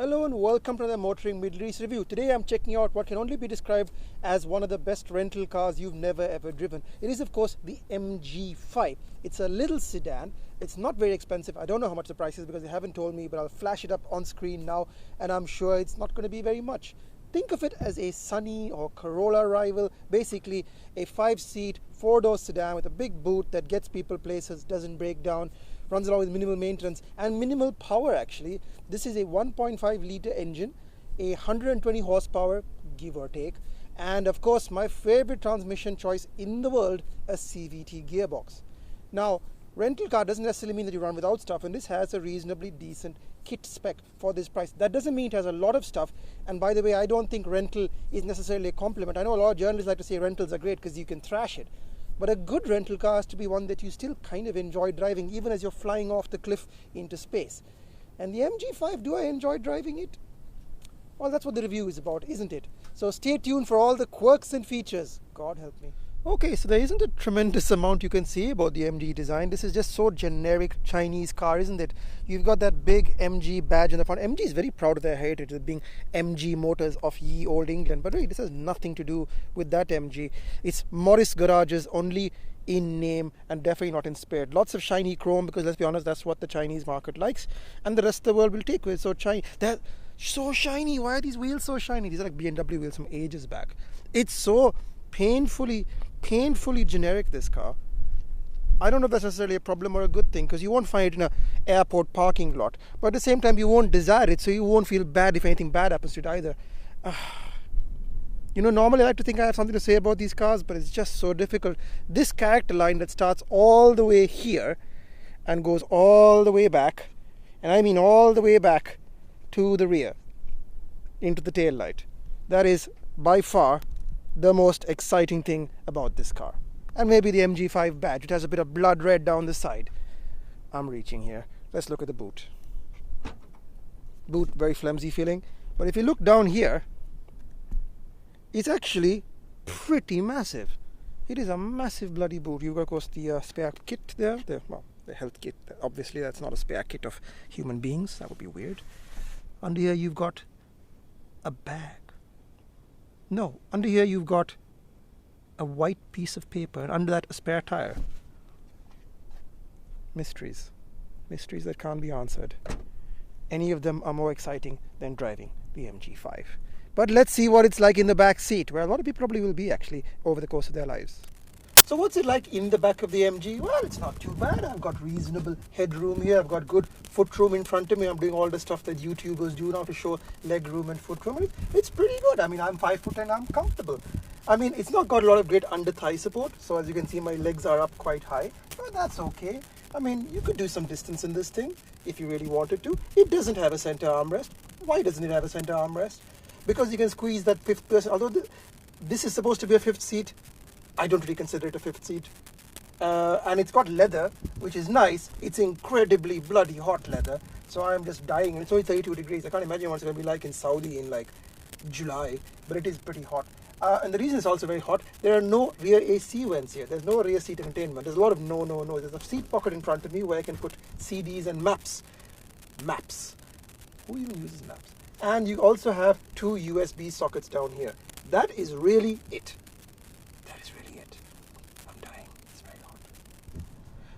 Hello and welcome to the Motoring Middle East review. Today I'm checking out what can only be described as one of the best rental cars you've never ever driven. It is of course the MG5. It's a little sedan. It's not very expensive. I don't know how much the price is because they haven't told me, but I'll flash it up on screen now and I'm sure it's not going to be very much. Think of it as a Sunny or Corolla rival, basically a 5-seat, 4-door sedan with a big boot that gets people places, doesn't break down, runs along with minimal maintenance and minimal power actually. This is a 1.5 litre engine, a 120 horsepower, give or take, and of course my favorite transmission choice in the world, a CVT gearbox. Now, rental car doesn't necessarily mean that you run without stuff, and this has a reasonably decent kit spec for this price. That doesn't mean it has a lot of stuff, and by the way, I don't think rental is necessarily a compliment. I know a lot of journalists like to say rentals are great because you can thrash it, but a good rental car has to be one that you still kind of enjoy driving even as you're flying off the cliff into space. And the MG5, do I enjoy driving it? Well, that's what the review is about, isn't it? So stay tuned for all the quirks and features. God help me. Okay, so there isn't a tremendous amount you can say about the MG design. This is just so generic Chinese car, isn't it? You've got that big MG badge in the front. MG is very proud of their heritage of being MG Motors of ye old England. But really, this has nothing to do with that MG. It's Morris Garages only in name and definitely not in spirit. Lots of shiny chrome because, let's be honest, that's what the Chinese market likes. And the rest of the world will take with. So they're so shiny. Why are these wheels so shiny? These are like BMW wheels from ages back. It's so painfully generic, this car. I don't know if that's necessarily a problem or a good thing, because you won't find it in an airport parking lot, but at the same time you won't desire it, so you won't feel bad if anything bad happens to it either. Normally I like to think I have something to say about these cars, but it's just so difficult. This character line that starts all the way here and goes all the way back, and I mean all the way back to the rear into the tail light, that is by far the most exciting thing about this car. And maybe the MG5 badge. It has a bit of blood red down the side. I'm reaching here. Let's look at the boot. Boot, very flimsy feeling. But if you look down here, it's actually pretty massive. It is a massive bloody boot. You've got, of course, the spare kit there. The health kit. Obviously, that's not a spare kit of human beings. That would be weird. Under here, you've got a bag. No, under here you've got a white piece of paper, and under that a spare tire. Mysteries that can't be answered. Any of them are more exciting than driving the MG5. But let's see what it's like in the back seat, where a lot of people probably will be actually over the course of their lives. So what's it like in the back of the MG? Well, it's not too bad. I've got reasonable headroom here. I've got good footroom in front of me. I'm doing all the stuff that YouTubers do now to show leg room and footroom. It's pretty good. I mean, I'm 5'10", and I'm comfortable. I mean, it's not got a lot of great under thigh support. So as you can see, my legs are up quite high. But that's okay. I mean, you could do some distance in this thing if you really wanted to. It doesn't have a center armrest. Why doesn't it have a center armrest? Because you can squeeze that fifth person. Although this is supposed to be a fifth seat, I don't really consider it a fifth seat. And it's got leather, which is nice. It's incredibly bloody hot leather. So I'm just dying. It's only 32 degrees. I can't imagine what it's going to be like in Saudi in like July. But it is pretty hot. And the reason it's also very hot, there are no rear AC vents here. There's no rear seat containment. There's a lot of no. There's a seat pocket in front of me where I can put CDs and maps. Maps. Who even uses maps? And you also have 2 USB sockets down here. That is really it.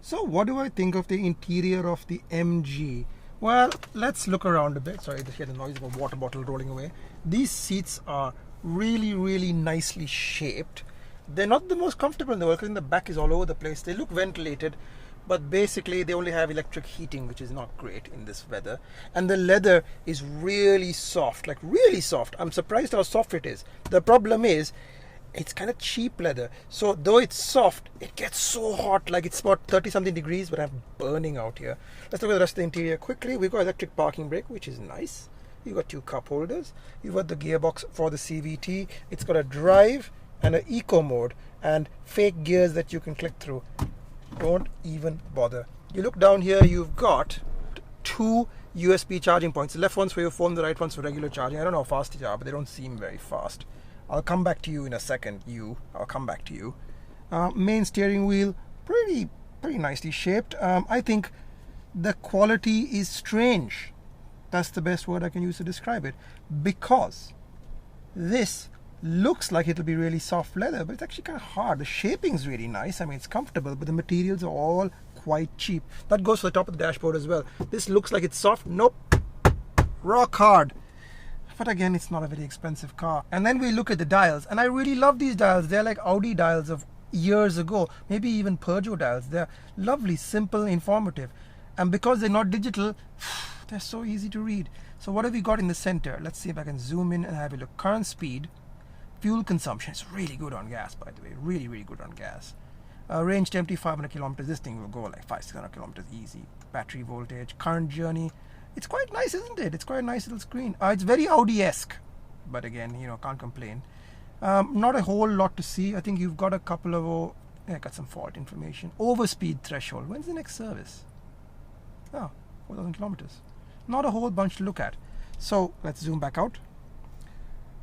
So what do I think of the interior of the MG? Well, let's look around a bit. Sorry, I hear the noise of a water bottle rolling away. These seats are really nicely shaped. They're not the most comfortable in the world because the back is all over the place. They look ventilated, but basically they only have electric heating, which is not great in this weather. And the leather is really soft, like really soft. I'm surprised how soft it is. The problem is, it's kind of cheap leather, so though it's soft, it gets so hot, like it's about 30 something degrees, but I'm burning out here. Let's look at the rest of the interior quickly. We've got electric parking brake, which is nice. You've got 2 cup holders. You've got the gearbox for the CVT. It's got a drive and an eco mode and fake gears that you can click through. Don't even bother. You look down here, you've got 2 USB charging points. The left one's for your phone, the right one's for regular charging. I don't know how fast they are, but they don't seem very fast. I'll come back to you in a second. I'll come back to you. Main steering wheel, pretty nicely shaped. I think the quality is strange. That's the best word I can use to describe it. Because this looks like it'll be really soft leather, but it's actually kind of hard. The shaping's really nice. I mean, it's comfortable, but the materials are all quite cheap. That goes for the top of the dashboard as well. This looks like it's soft. Nope. Rock hard. But again, it's not a very expensive car. And then we look at the dials, and I really love these dials. They're like Audi dials of years ago, maybe even Peugeot dials. They're lovely, simple, informative. And because they're not digital, they're so easy to read. So what have we got in the center? Let's see if I can zoom in and have a look. Current speed, fuel consumption. It's really good on gas, by the way. Really, really good on gas. Range to empty 500 kilometers. This thing will go like 500-600 kilometers easy. Battery voltage, current journey. It's quite nice, isn't it? It's quite a nice little screen. It's very Audi-esque, but again, can't complain. Not a whole lot to see. I think you've got a couple of, got some fault information. Overspeed threshold. When's the next service? 4,000 kilometers. Not a whole bunch to look at. So let's zoom back out.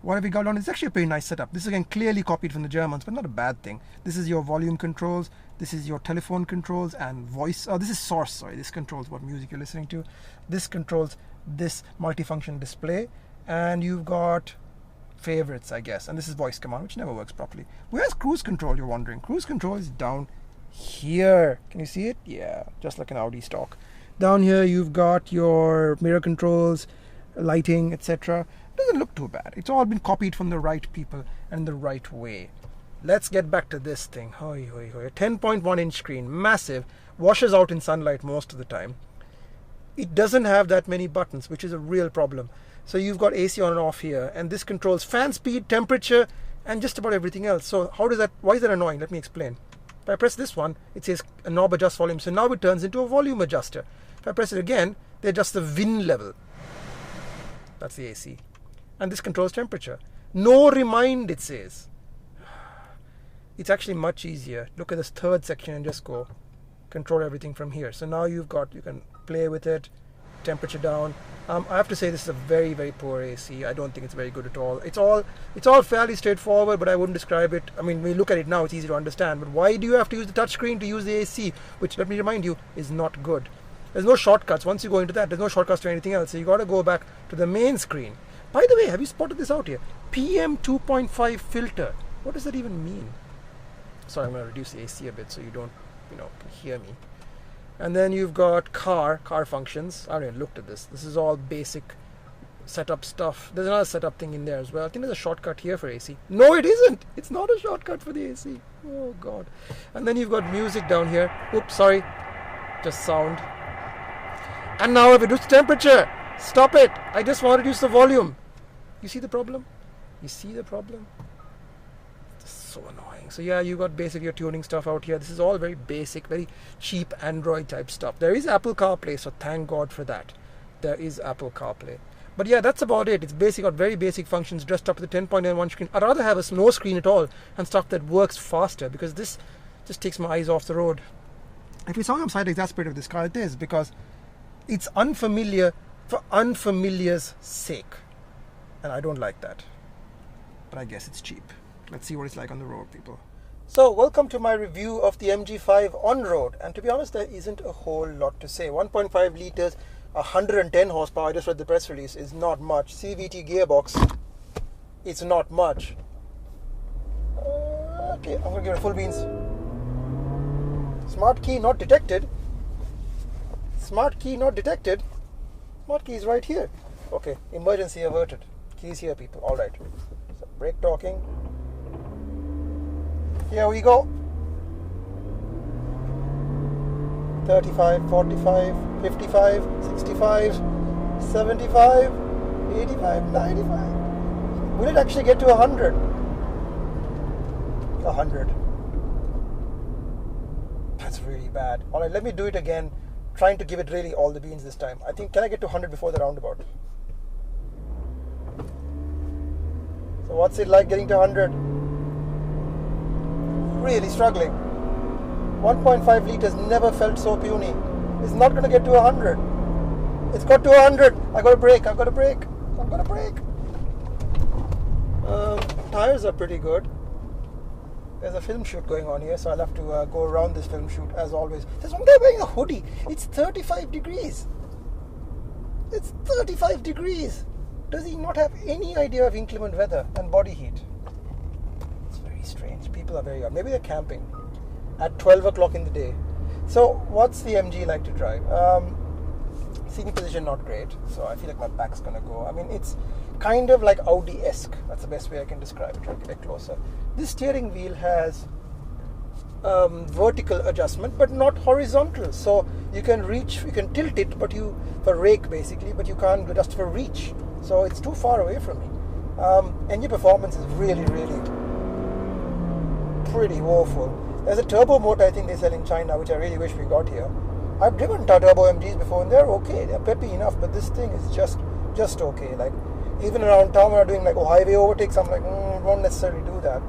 What have we got on? It's actually a pretty nice setup. This is again clearly copied from the Germans, but not a bad thing. This is your volume controls. This is your telephone controls and voice. Oh, this is source, sorry. This controls what music you're listening to. This controls this multifunction display. And you've got favorites, I guess. And this is voice command, which never works properly. Where's cruise control, you're wondering? Cruise control is down here. Can you see it? Yeah, just like an Audi stock. Down here, you've got your mirror controls, lighting, etc. Doesn't look too bad. It's all been copied from the right people and the right way. Let's get back to this thing. A 10.1 inch screen, massive, washes out in sunlight most of the time. It doesn't have that many buttons, which is a real problem. So you've got AC on and off here, and this controls fan speed, temperature, and just about everything else. So why is that annoying? Let me explain. If I press this one, it says a knob adjust volume. So now it turns into a volume adjuster. If I press it again, they adjust the VIN level. That's the AC. And this controls temperature. No remind, it says. It's actually much easier. Look at this third section and just go control everything from here. So now you can play with it, temperature down. I have to say this is a very, very poor AC. I don't think it's very good at all. It's all fairly straightforward, but I wouldn't describe it. I mean, when you look at it now, it's easy to understand. But why do you have to use the touchscreen to use the AC? Which, let me remind you, is not good. There's no shortcuts. Once you go into that, there's no shortcuts to anything else. So you got to go back to the main screen. By the way, have you spotted this out here? PM 2.5 filter. What does that even mean? Sorry, I'm going to reduce the AC a bit so you don't, can hear me. And then you've got car functions. I haven't even looked at this. This is all basic setup stuff. There's another setup thing in there as well. I think there's a shortcut here for AC. No, it isn't. It's not a shortcut for the AC. Oh, God. And then you've got music down here. Oops, sorry. Just sound. And now I've reduced temperature. Stop it. I just want to reduce the volume. You see the problem? You see the problem? It's so annoying. So yeah, you got basic your tuning stuff out here. This is all very basic, very cheap Android type stuff. There is Apple CarPlay, so thank God for that. There is Apple CarPlay. But yeah, that's about it. It's basic, got very basic functions dressed up with the 10.1 screen. I'd rather have no screen at all and stuff that works faster, because this just takes my eyes off the road. If you saw I'm slightly exasperated with this car, it is because it's unfamiliar for unfamiliar's sake. And I don't like that. But I guess it's cheap. Let's see what it's like on the road, people. So, welcome to my review of the MG5 on-road. And to be honest, there isn't a whole lot to say. 1.5 litres, 110 horsepower, I just read the press release, is not much. CVT gearbox, it's not much. Okay, I'm going to give it full beans. Smart key not detected. Smart key not detected. Smart key is right here. Okay, emergency averted. Keys here, people. All right. So, brake talking. Here we go. 35, 45, 55, 65, 75, 85, 95. Will it actually get to 100? 100. That's really bad. All right, let me do it again. Trying to give it really all the beans this time. I think, can I get to 100 before the roundabout? So what's it like getting to 100? Really struggling. 1.5 litres never felt so puny. It's not going to get to 100. It's got to 100. I've got to brake. Tires are pretty good. There's a film shoot going on here, so I'll have to go around this film shoot as always. There's one guy wearing a hoodie. It's 35 degrees. It's 35 degrees. Does he not have any idea of inclement weather and body heat? It's very strange. People are very odd. Maybe they're camping at 12 o'clock in the day. So what's the MG like to drive? Seating position not great, so I feel like my back's gonna go. I mean, it's kind of like Audi-esque. That's the best way I can describe it. Try to get closer. This steering wheel has vertical adjustment, but not horizontal. So you can reach, you can tilt it, but for rake basically, but you can't adjust for reach. So it's too far away from me. Engine performance is really, really pretty woeful. There's a turbo motor I think they sell in China, which I really wish we got here. I've driven turbo MGs before and they're okay. They're peppy enough, but this thing is just okay. Like even around town when I'm doing like highway overtakes, I'm like, won't necessarily do that.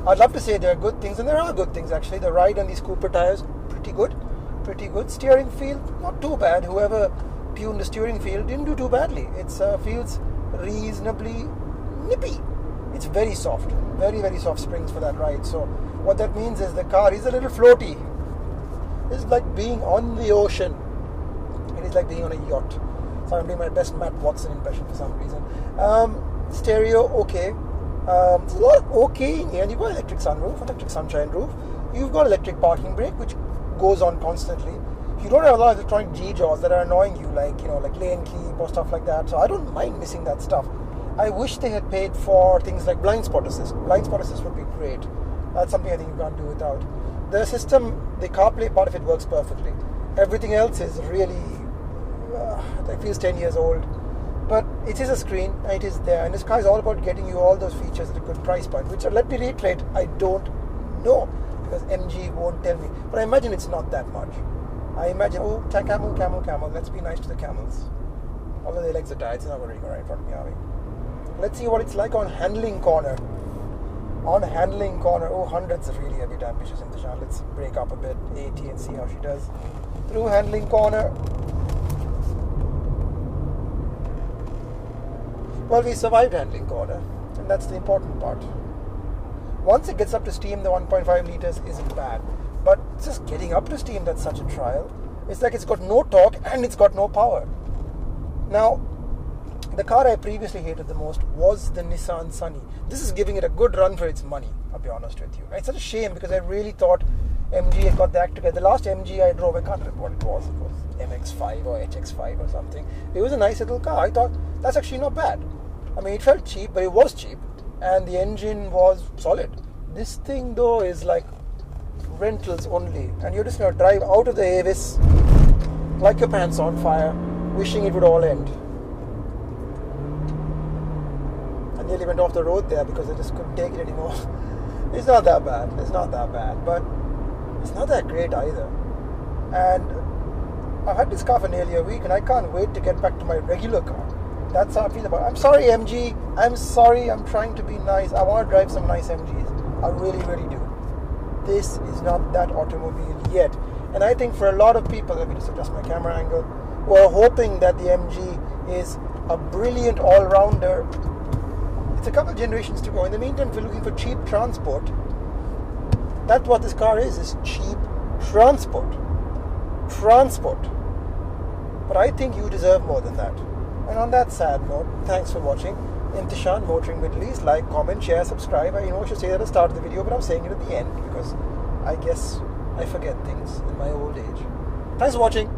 I'd love to say there are good things, and there are good things actually. The ride on these Cooper tires, pretty good. Steering feel, not too bad. Whoever tuned the steering feel didn't do too badly. It feels reasonably nippy. It's very soft, very, very soft springs for that ride. So what that means is the car is a little floaty. It's like being on the ocean. It is like being on a yacht. So I'm doing my best Matt Watson impression for some reason. Stereo, okay. There's a lot of okay in here. You've got electric sunroof, electric sunshine roof. You've got electric parking brake, which goes on constantly. You don't have a lot of electronic G-jaws that are annoying you, like like lane keep or stuff like that. So I don't mind missing that stuff. I wish they had paid for things like blind spot assist. Blind spot assist would be great. That's something I think you can't do without. The system, the CarPlay part of it works perfectly. Everything else is really, it feels 10 years old. But it is a screen, and it is there. And this car is all about getting you all those features at a good price point, which, let me reiterate, I don't know, because MG won't tell me. But I imagine it's not that much. I imagine, camel, let's be nice to the camels. Although their legs are tired, it's not really going right in front of me, are we? Let's see what it's like on handling corner. On handling corner, 100's really a bit ambitious, Imthishan. Let's break up a bit, 80, and see how she does. Through handling corner. Well, we survived handling corner, and that's the important part. Once it gets up to steam, the 1.5 liters isn't bad. But just getting up to steam, that's such a trial. It's like it's got no torque and it's got no power. Now, the car I previously hated the most was the Nissan Sunny. This is giving it a good run for its money, I'll be honest with you. It's such a shame because I really thought MG had got the act together. The last MG I drove, I can't remember what it was. It was MX-5 or HX-5 or something. It was a nice little car. I thought, that's actually not bad. I mean, it felt cheap, but it was cheap. And the engine was solid. This thing, though, is like rentals only. And you're just going to drive out of the Avis like your pants on fire, wishing it would all end. I nearly went off the road there because I just couldn't take it anymore. It's not that bad. It's not that bad. But it's not that great either. And I've had this car for nearly a week and I can't wait to get back to my regular car. That's how I feel about it. I'm sorry, MG. I'm sorry. I'm trying to be nice. I want to drive some nice MGs. I really, really do. This is not that automobile yet. And I think for a lot of people, let me just adjust my camera angle, who are hoping that the MG is a brilliant all-rounder, it's a couple of generations to go. In the meantime, if you're looking for cheap transport, that's what this car is cheap transport. But I think you deserve more than that. And on that sad note, thanks for watching. Imthishan, Motoring Middle East. Like, comment, share, subscribe. I should say that at the start of the video, but I'm saying it at the end because I guess I forget things in my old age. Thanks for watching.